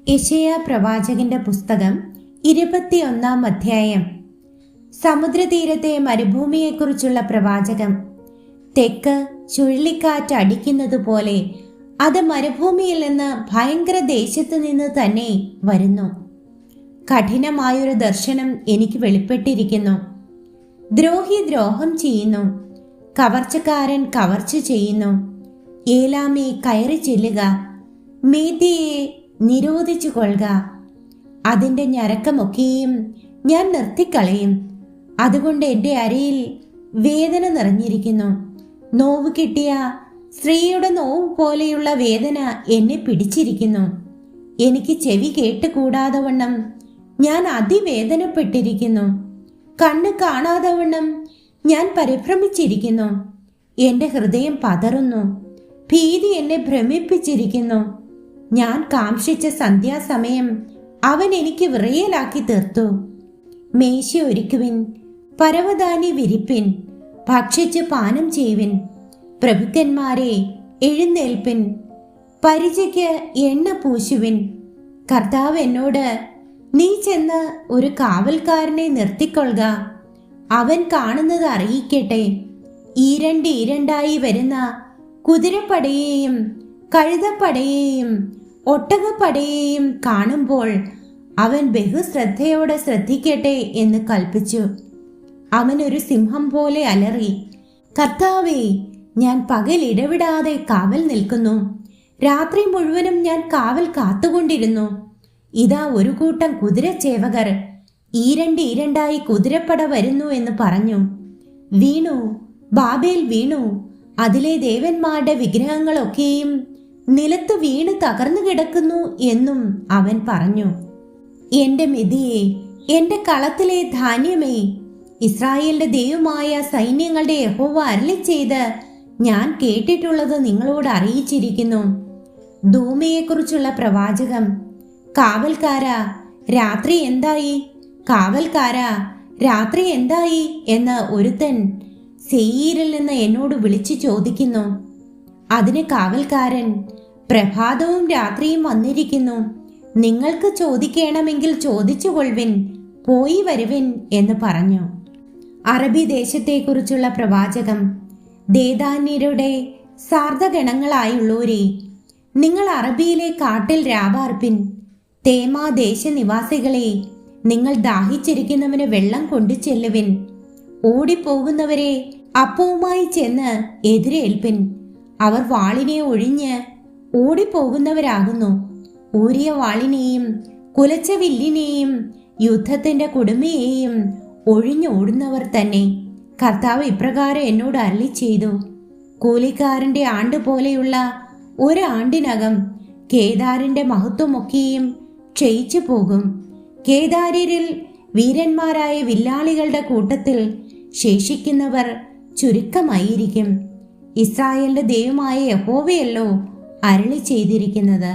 യെശയ്യാ പ്രവാചകന്റെ പുസ്തകം 21-ാം അധ്യായം. സമുദ്രതീരത്തെ മരുഭൂമിയെക്കുറിച്ചുള്ള പ്രവാചകം. തെക്ക് ചുഴലിക്കാറ്റ് അടിക്കുന്നത് പോലെ അത് മരുഭൂമിയിൽ നിന്ന് ഭയങ്കര ദേശത്തു നിന്ന് തന്നെ വരുന്നു. കഠിനമായൊരു ദർശനം എനിക്ക് വെളിപ്പെട്ടിരിക്കുന്നു. ദ്രോഹി ദ്രോഹം ചെയ്യുന്നു, കവർച്ചക്കാരൻ കവർച്ച ചെയ്യുന്നു. ഏലാമേ, കയറി ചെല്ലുക, മേദ്യയെ നിരോധിച്ചു കൊള്ളുക. അതിൻ്റെ ഞരക്കമൊക്കെയും ഞാൻ നിർത്തിക്കളയും. അതുകൊണ്ട് എൻ്റെ അരയിൽ വേദന നിറഞ്ഞിരിക്കുന്നു. നോവ് കിട്ടിയ സ്ത്രീയുടെ നോവ് പോലെയുള്ള വേദന എന്നെ പിടിച്ചിരിക്കുന്നു. എനിക്ക് ചെവി കേട്ടുകൂടാതെ വണ്ണം ഞാൻ അതിവേദനപ്പെട്ടിരിക്കുന്നു. കണ്ണ് കാണാതെ വണ്ണം ഞാൻ പരിഭ്രമിച്ചിരിക്കുന്നു. എൻ്റെ ഹൃദയം പതറുന്നു, ഭീതി എന്നെ ഭ്രമിപ്പിച്ചിരിക്കുന്നു. ഞാൻ കാംക്ഷിച്ച സന്ധ്യാസമയം അവൻ എനിക്ക് വിറയലാക്കി തീർത്തു. മേശ ഒരുക്കുവിൻ, പരവതാനി വിരിപ്പിൻ, ഭക്ഷിച്ച് പാനം ചെയ്യുവിൻ. പ്രഭുക്കന്മാരെ എഴുന്നേൽപ്പിൻ, പരിചയ്ക്ക് എണ്ണ പൂശുവിൻ. കർത്താവ് എന്നോട്, നീ ചെന്ന് ഒരു കാവൽക്കാരനെ നിർത്തിക്കൊള്ളുക, അവൻ കാണുന്നത് അറിയിക്കട്ടെ. ഈരണ്ടായി വരുന്ന കുതിരപ്പടയെയും കഴുതപ്പടയെയും ഒട്ടകപ്പടയെയും കാണുമ്പോൾ അവൻ ബഹുശ്രദ്ധയോടെ ശ്രദ്ധിക്കട്ടെ എന്ന് കൽപ്പിച്ചു. അവൻ ഒരു സിംഹം പോലെ അലറി, കർത്താവേ, ഞാൻ പകൽ ഇടവിടാതെ കാവൽ നിൽക്കുന്നു. രാത്രി മുഴുവനും ഞാൻ കാവൽ കാത്തുകൊണ്ടിരുന്നു. ഇതാ ഒരു കൂട്ടം കുതിരച്ചേവകർ ഈരണ്ടായി കുതിരപ്പട വരുന്നു എന്ന് പറഞ്ഞു. വീണു, ബാബേൽ വീണു, അതിലെ ദേവന്മാരുടെ വിഗ്രഹങ്ങളൊക്കെയും നിലത്ത് വീണ് തകർന്നു കിടക്കുന്നു എന്നും അവൻ പറഞ്ഞു. എൻ്റെ മെതിയെ, എൻ്റെ കളത്തിലെ ധാന്യമേ, ഇസ്രായേലിന്റെ ദൈവമായ സൈന്യങ്ങളുടെ യഹോവ അരുളിച്ചെയ്ത് ഞാൻ കേട്ടിട്ടുള്ളത് നിങ്ങളോട് അറിയിച്ചിരിക്കുന്നു. ധൂമയെക്കുറിച്ചുള്ള പ്രവാചകം. കാവൽക്കാരാ, രാത്രി എന്തായി? കാവൽക്കാരാ, രാത്രി എന്തായി എന്ന് ഒരുത്തൻ സെയീരിൽ നിന്ന് എന്നോട് വിളിച്ചു ചോദിക്കുന്നു. അതിന് കാവൽക്കാരൻ, പ്രഭാതവും രാത്രിയും വന്നിരിക്കുന്നു. നിങ്ങൾക്ക് ചോദിക്കണമെങ്കിൽ ചോദിച്ചുകൊള്ളുവിൻ, പോയി വരുവിൻ എന്ന് പറഞ്ഞു. അറബി ദേശത്തെക്കുറിച്ചുള്ള പ്രവാചകം. ദേദാന്യരുടെ സാർദ്ധഗണങ്ങളായുള്ളോരേ, നിങ്ങൾ അറബിയിലെ കാട്ടിൽ രാപാർപ്പിൻ. തേമാ ദേശനിവാസികളെ, നിങ്ങൾ ദാഹിച്ചിരിക്കുന്നവന് വെള്ളം കൊണ്ടു ചെല്ലുവിൻ. ഓടിപ്പോകുന്നവരെ അപ്പവുമായി ചെന്ന് എതിരേൽപ്പിൻ. അവർ വാളിനെ ഒഴിഞ്ഞ് ഓടിപ്പോകുന്നവരാകുന്നു. ഊരിയ വാളിനെയും കുലച്ച വില്ലിനെയും യുദ്ധത്തിന്റെ കുടുമയെയും ഒഴിഞ്ഞോടുന്നവർ തന്നെ. കർത്താവ് ഇപ്രകാരം എന്നോട് അരുളി ചെയ്തു. കൂലിക്കാരന്റെ ആണ്ട് പോലെയുള്ള ഒരാണ്ടിനകം കേദാരിന്റെ മഹത്വമൊക്കെയും ക്ഷയിച്ചു പോകും. കേദാര്യരിൽ വീരന്മാരായ വില്ലാളികളുടെ കൂട്ടത്തിൽ ശേഷിക്കുന്നവർ ചുരുക്കമായിരിക്കും. ഇസ്രായേലിന്റെ ദൈവമായ യഹോവയല്ലോ അരുളി ചെയ്തിരിക്കുന്നത്.